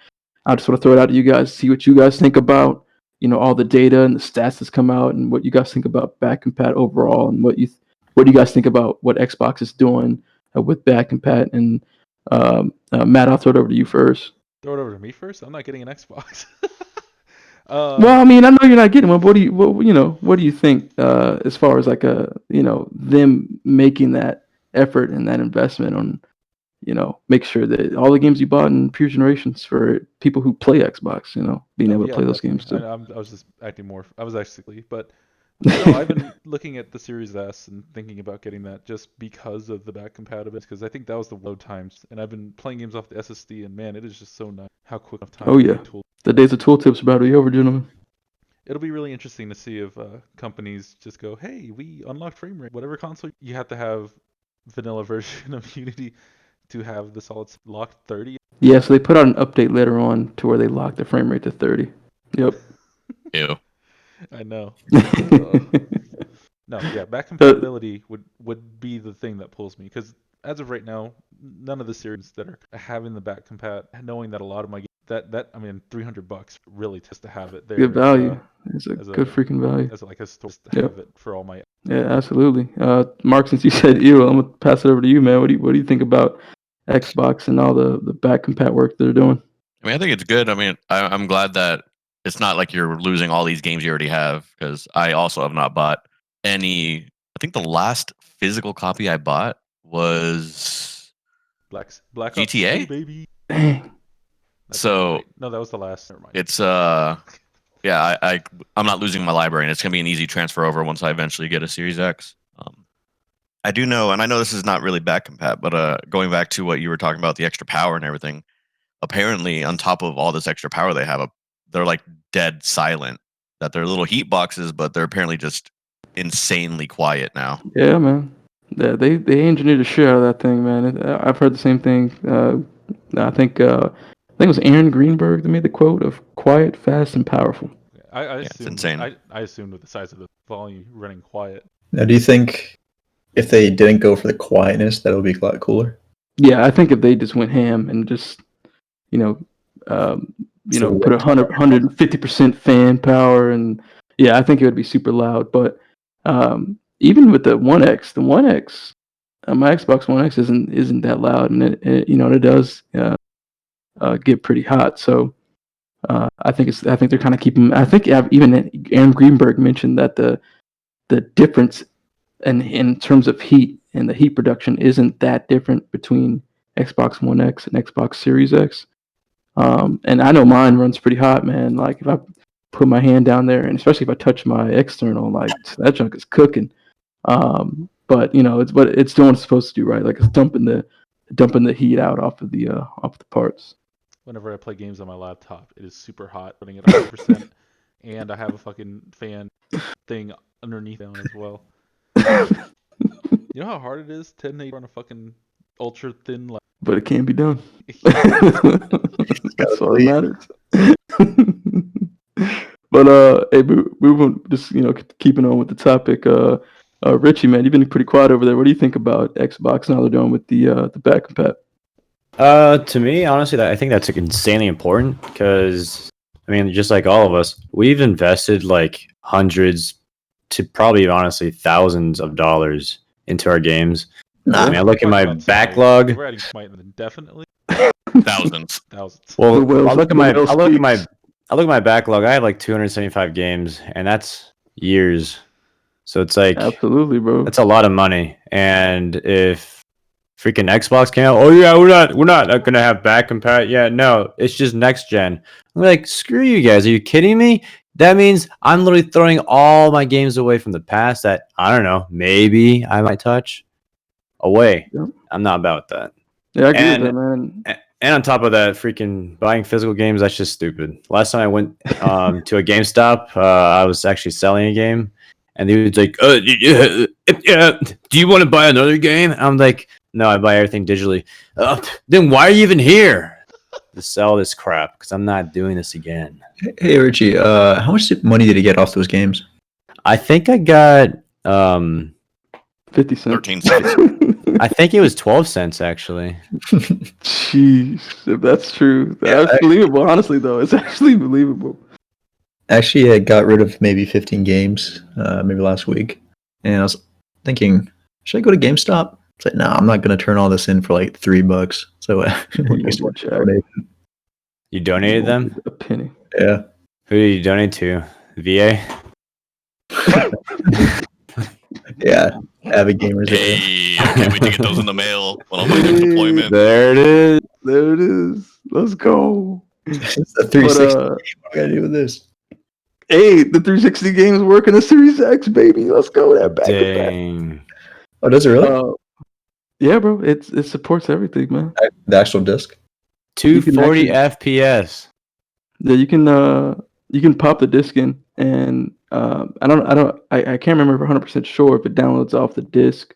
I just want to throw it out to you guys, see what you guys think about, all the data and the stats that's come out, and what you guys think about back compat overall, and what do you guys think about what Xbox is doing with back compat. And Matt, I'll throw it over to you first. Throw it over to me first. I'm not getting an Xbox. Well, I mean, I know you're not getting one. What do you think as far as like them making that effort and that investment on make sure that all the games you bought in previous generations for people who play Xbox, being able to play those games too. I was just acting more. I was actually, but I've been looking at the Series S and thinking about getting that just because of the back compatibility. Because I think that was the load times, and I've been playing games off the SSD, and man, it is just so nice how quick of time. Oh yeah, the days of tooltips are about to be over, gentlemen. It'll be really interesting to see if companies just go, hey, we unlocked frame rate. Whatever console you have to have vanilla version of Unity to have the solid locked 30. Yeah, so they put out an update later on to where they locked the frame rate to 30. Yep. Ew. I know. No, yeah, back compatibility would be the thing that pulls me, because as of right now, none of the series that are having the back compat, knowing that a lot of my that I mean, $300 really just to have it there. Good value. It's a good freaking value. As like a store to have it for all my. Yeah, absolutely. Mark, since you said ew, I'm gonna pass it over to you, man. What do you think about Xbox and all the back compat work they're doing? I mean, I think it's good. I mean, I'm glad that it's not like you're losing all these games you already have, because I also have not bought any. I think the last physical copy I bought was Black GTA, Ops 2, baby. Dang. So no, that was the last. Never mind. It's yeah, I'm not losing my library, and it's gonna be an easy transfer over once I eventually get a Series X. I do know, and I know this is not really back compat, but going back to what you were talking about, the extra power and everything. Apparently, on top of all this extra power they have, they're like dead silent. That they're little heat boxes, but they're apparently just insanely quiet now. Yeah, man. Yeah, they engineered the shit out of that thing, man. I've heard the same thing. I think it was Aaron Greenberg that made the quote of "quiet, fast, and powerful." I assumed, it's insane. I assumed with the size of the volume running quiet. Now, do you think if they didn't go for the quietness, that would be a lot cooler? Yeah, I think if they just went ham and just put 150% fan power, and yeah, I think it would be super loud. But even with the One X, my Xbox One X isn't that loud, and it does get pretty hot. So I think they're kind of keeping. I think even Aaron Greenberg mentioned that the difference in terms of heat and the heat production isn't that different between Xbox One X and Xbox Series X. And I know mine runs pretty hot, man. Like if I put my hand down there, and especially if I touch my external, like that junk is cooking. But it's doing what it's supposed to do, right? Like it's dumping the heat out off the parts. Whenever I play games on my laptop, it is super hot, running at 100%, and I have a fucking fan thing underneath down as well. You know how hard it is to run a fucking ultra thin laptop? But it can be done. That's all that matters. But hey, moving, just keeping on with the topic. Richie, man, you've been pretty quiet over there. What do you think about Xbox now they're doing with the back compat? To me, honestly, I think that's insanely important because, I mean, just like all of us, we've invested like hundreds to probably, honestly, thousands of dollars into our games. I mean, I look at my backlog. We're adding Smite indefinitely. Thousands. Well, I look at my backlog. I have like 275 games, and that's years. So it's like absolutely, bro. That's a lot of money. And if freaking Xbox came out, oh yeah, we're not gonna have back compat. Yeah, no, it's just next gen. I'm like, screw you guys. Are you kidding me? That means I'm literally throwing all my games away from the past that I don't know, maybe I might touch away. Yep. I'm not about that. Yeah, I agree with that, man. And on top of that, freaking buying physical games, that's just stupid. Last time I went to a GameStop, I was actually selling a game, and he was like, do you want to buy another game? I'm like, no, I buy everything digitally. Then why are you even here? To sell this crap, because I'm not doing this again. Hey, Richie, how much money did you get off those games? I think I got 50 cents. 13 cents. I think it was 12 cents, actually. Jeez, if that's true. That's believable, honestly, though. It's actually believable. Actually, I got rid of maybe 15 games, maybe last week. And I was thinking, should I go to GameStop? It's like, no, I'm not going to turn all this in for like $3. So you donated them? A penny. Yeah. Who did you donate to? VA? Yeah. Avid Gamers. Hey, I can't wait to get those in the mail when I'm on deployment. There it is. There it is. Let's go. It's a 360 game. What do I do with this? Hey, the 360 games work in the Series X, baby. Let's go. That back. Dang. Oh, does it really? Yeah, bro. It supports everything, man. The actual disc. 240 FPS. Yeah, you can pop the disc in, and I can't remember 100% sure if it downloads off the disc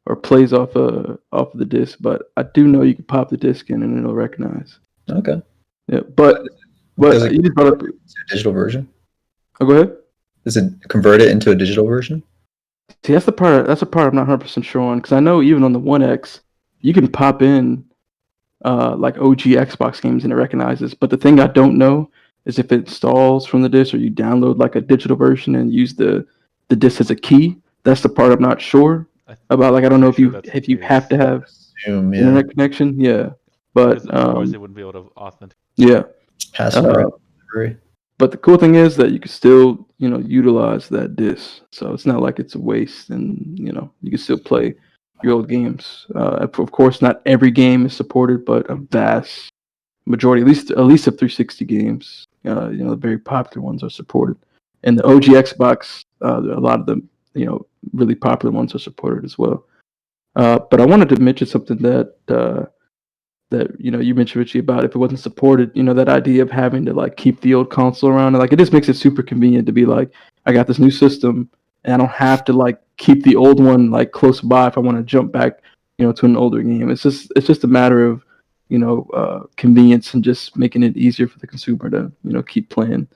or plays off of the disc, but I do know you can pop the disc in and it'll recognize. Okay. Yeah, but you just brought up a digital version. Oh, go ahead. Does it convert it into a digital version? See, that's the part I'm not 100% sure on, because I know even on the One X, you can pop in like OG Xbox games and it recognizes. But the thing I don't know is if it installs from the disc or you download like a digital version and use the disc as a key. That's the part I'm not sure about. Like I don't know if you have to have internet connection. Yeah, but otherwise they wouldn't be able to authenticate. Yeah. Passive. But the cool thing is that you can still, utilize that disc. So it's not like it's a waste, and you can still play your old games. Of course, not every game is supported, but a vast majority, at least of 360 games, the very popular ones are supported. And the OG Xbox, a lot of them, really popular ones are supported as well. But I wanted to mention something that you mentioned, Richie, about if it wasn't supported, that idea of having to like keep the old console around, and like it just makes it super convenient to be like, I got this new system and I don't have to like keep the old one like close by if I want to jump back, to an older game. It's just a matter of convenience and just making it easier for the consumer to keep playing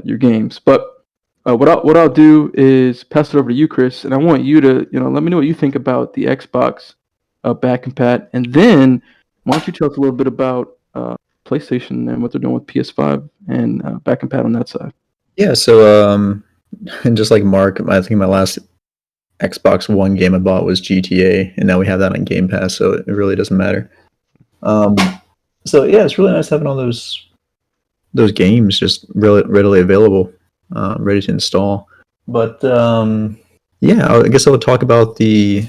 your games. But what I'll do is pass it over to you, Chris, and I want you to let me know what you think about the Xbox back compat, and then why don't you tell us a little bit about PlayStation and what they're doing with PS5 and back compat on that side? Yeah, so and just like Mark, I think my last Xbox One game I bought was GTA, and now we have that on Game Pass, so it really doesn't matter. So yeah, it's really nice having all those games just really readily available, ready to install. But yeah, I guess I would talk about the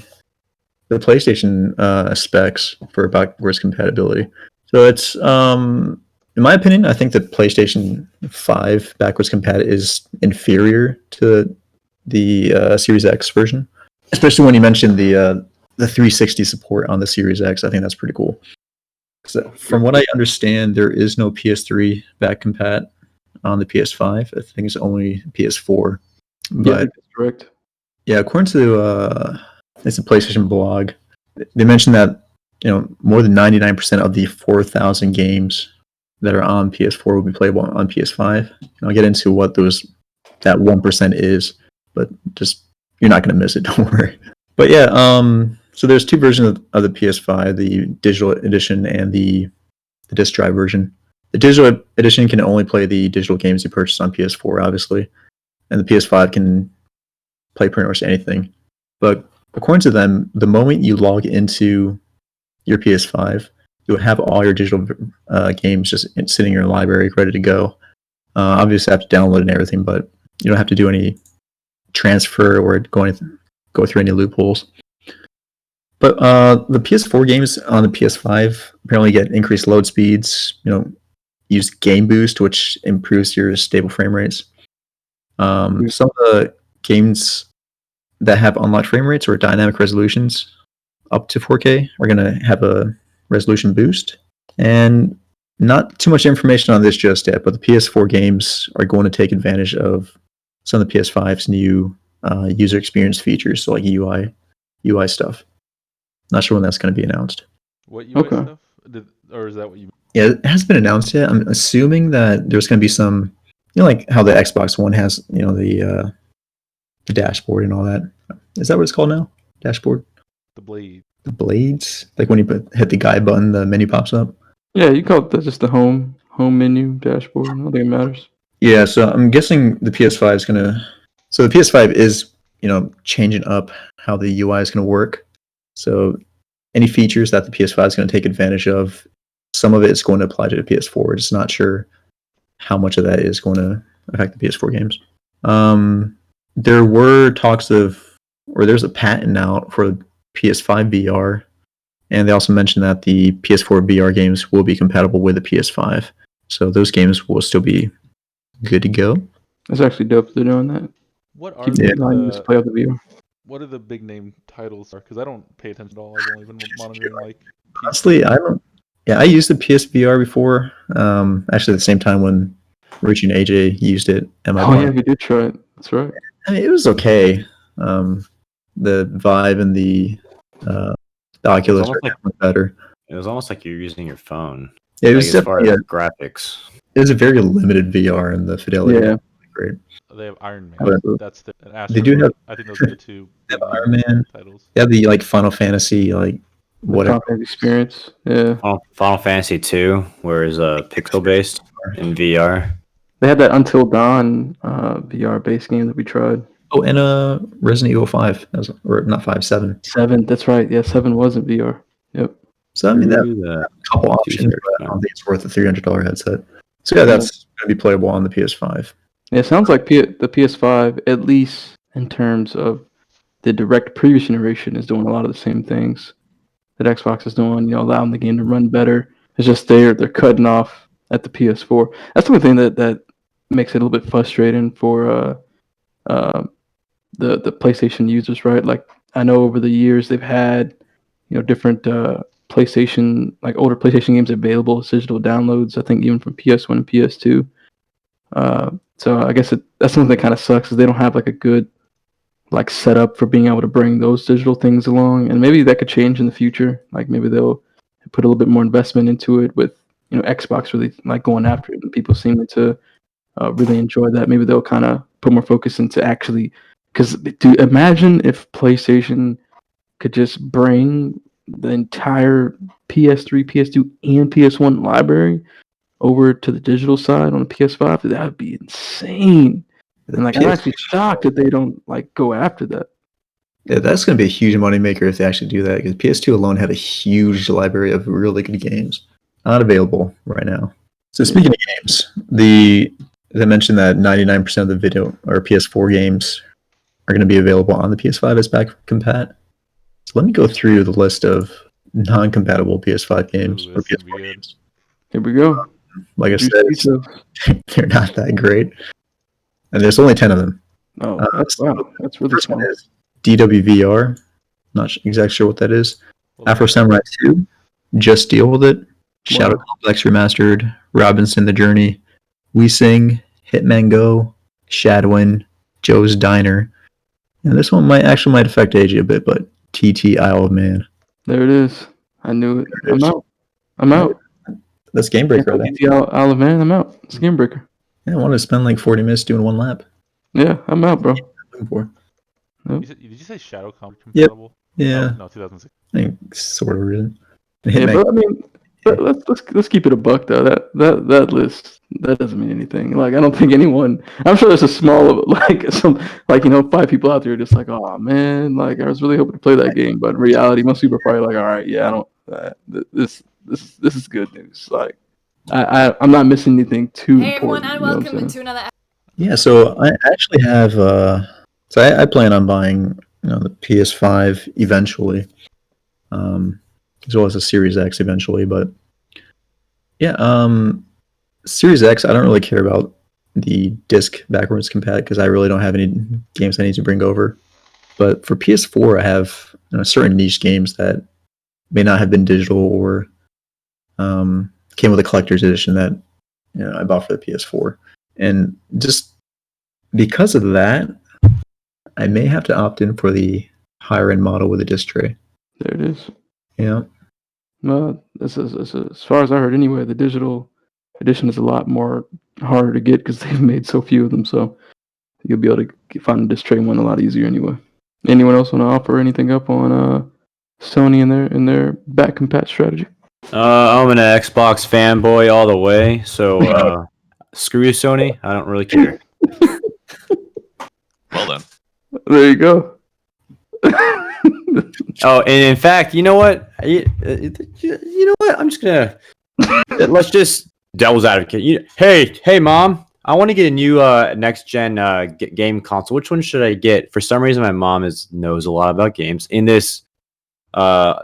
PlayStation specs for backwards compatibility. So it's in my opinion, I think the PlayStation 5 backwards compatibility is inferior to the Series X version, especially when you mentioned the 360 support on the Series X. I think that's pretty cool. So from what I understand, there is no PS3 back compat on the PS5. I think it's only PS4. But Yeah, that's correct. yeah, according to it's a PlayStation blog, they mentioned that more than 99% of the 4,000 games that are on PS4 will be playable on PS5. And I'll get into what that 1% is, but just you're not going to miss it. Don't worry. But yeah, so there's two versions of the PS5: the digital edition and the disc drive version. The digital edition can only play the digital games you purchase on PS4, obviously, and the PS5 can play pretty much anything. But according to them, the moment you log into your PS5, you'll have all your digital games just sitting in your library, ready to go. Obviously, I have to download and everything, but you don't have to do any transfer or go through any loopholes. But the PS4 games on the PS5 apparently get increased load speeds. Use Game Boost, which improves your stable frame rates. Some of the games that have unlocked frame rates or dynamic resolutions up to 4K are going to have a resolution boost. And not too much information on this just yet, but the PS4 games are going to take advantage of some of the PS5's new user experience features, so like UI stuff. Not sure when that's going to be announced. What UI stuff? Or is that what you? Yeah, it hasn't been announced yet. I'm assuming that there's going to be some, like how the Xbox One has, the dashboard and all that. Is that what it's called now? Dashboard? The blade. The blades? Like when you hit the guide button, the menu pops up? Yeah, you call it just the home menu dashboard. I don't think it matters. Yeah, so I'm guessing the PS5 is going to... So the PS5 is, changing up how the UI is going to work. So any features that the PS5 is going to take advantage of, some of it is going to apply to the PS4. We're just not sure how much of that is going to affect the PS4 games. There were talks there's a patent out for PS5 VR, and they also mentioned that the PS4 VR games will be compatible with the PS5. So those games will still be good to go. It's actually dope they're doing that. What are play out the VR. What are the big name titles? Because I don't pay attention at all. I've only been monitoring like. Honestly, I don't. Yeah, I used the PSVR before. Actually, at the same time when Richie and AJ used it. Yeah, we did try it. That's right. I mean, it was okay. The Vive and the Oculus are much better. It was almost like you're using your phone. Yeah, it was as far as graphics. It was a very limited VR, and the fidelity was great. They have Iron Man. That's they do have. I think those are the two. They have Iron Man titles. They have the Final Fantasy whatever experience. Yeah. Final Fantasy 2, where is pixel based in VR. They had that Until Dawn VR based game that we tried. Oh, and Resident Evil 5, or not 5, 7. 7, that's right. Yeah, 7 was in VR. Yep. So I mean, that a couple options, but I don't think it's worth a $300 headset. So yeah, that's going to be playable on the PS5. Yeah, it sounds like the PS5, at least in terms of the direct previous generation, is doing a lot of the same things that Xbox is doing. Allowing the game to run better. It's just they're cutting off at the PS4. That's the only thing that makes it a little bit frustrating for the PlayStation users, right? Like I know over the years they've had different PlayStation, like older PlayStation games available as digital downloads. I think even from PS1 and PS2. So I guess that's something that kind of sucks is they don't have like a good setup for being able to bring those digital things along, and maybe that could change in the future. Like maybe they'll put a little bit more investment into it with Xbox really going after it, and people seem to really enjoy that. Maybe they'll kind of put more focus into actually, because imagine if PlayStation could just bring the entire PS3, PS2, and PS1 library over to the digital side on the PS5. That would be insane. And I'm actually shocked that they don't go after that. Yeah, that's going to be a huge moneymaker if they actually do that, because PS2 alone had a huge library of really good games. Not available right now. So speaking of games, as I mentioned that 99% of the video or PS4 games are going to be available on the PS5 as back compat. So let me go through the list of non-compatible PS5 games or this is PS4 good. games. Here we go. Like I Juicy said, details. they're not that great, and there's only 10 of them. Oh, So wow. That's really first small. one is DWVR. Not exactly sure what that is. Well, Afro Samurai 2. Just Deal With It. Shadow Wow. Complex Remastered. Robinson the Journey. We Sing. Hitman Go. Shadowin. Joe's Diner. And this one might affect AJ a bit, but TT Isle of Man. There it is. I knew it. There it is. I'm out. That's Game Breaker. I think. Isle of Man, I'm out. It's Game Breaker. Yeah, I wanted to spend like 40 minutes doing one lap. Yeah, I'm out, bro. Looking for. Did you say Shadow compatible? Yeah. Oh, no, 2006. I think sort of reason. Yeah, but I mean, let's keep it a buck though. That list that doesn't mean anything. Like I don't think anyone. I'm sure there's a small like some 5 people out there just like, oh man, like I was really hoping to play that game, but in reality, most people are probably like, all right, yeah, I don't. This is good news. Like I'm not missing anything too Hey everyone, important. and You know what I'm welcome saying? to another. Yeah, so I actually have. So I plan on buying, the PS5 eventually, as well as a Series X eventually. But yeah, Series X, I don't really care about the disc backwards compat because I really don't have any games I need to bring over. But for PS4, I have certain niche games that may not have been digital or came with a collector's edition that I bought for the PS4, and just because of that, I may have to opt in for the higher end model with a disc tray. There it is. Yeah. Well, this is as far as I heard anyway. The digital edition is a lot more harder to get because they've made so few of them. So you'll be able to find a disc tray one a lot easier anyway. Anyone else want to offer anything up on Sony in their back compat strategy? I'm an Xbox fanboy all the way, so screw you, Sony. I don't really care. Well done. There you go. Oh, and in fact, you know what? You know what? I'm just gonna let's just devil's advocate. Hey, mom, I want to get a new next gen game console. Which one should I get? For some reason, my mom knows a lot about games. In this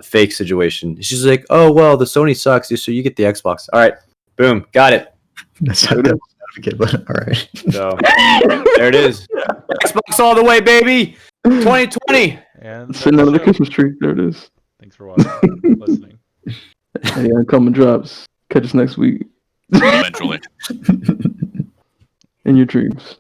fake situation, she's like, "Oh well, the Sony sucks, so you get the Xbox." All right, boom, got it. That's not devil's advocate, but all right. So there it is. Xbox all the way, baby. 2020. And Sitting that's under the show. Christmas tree. There it is. Thanks for watching, listening. Hey, Uncommon Drops. Catch us next week Eventually. in your dreams.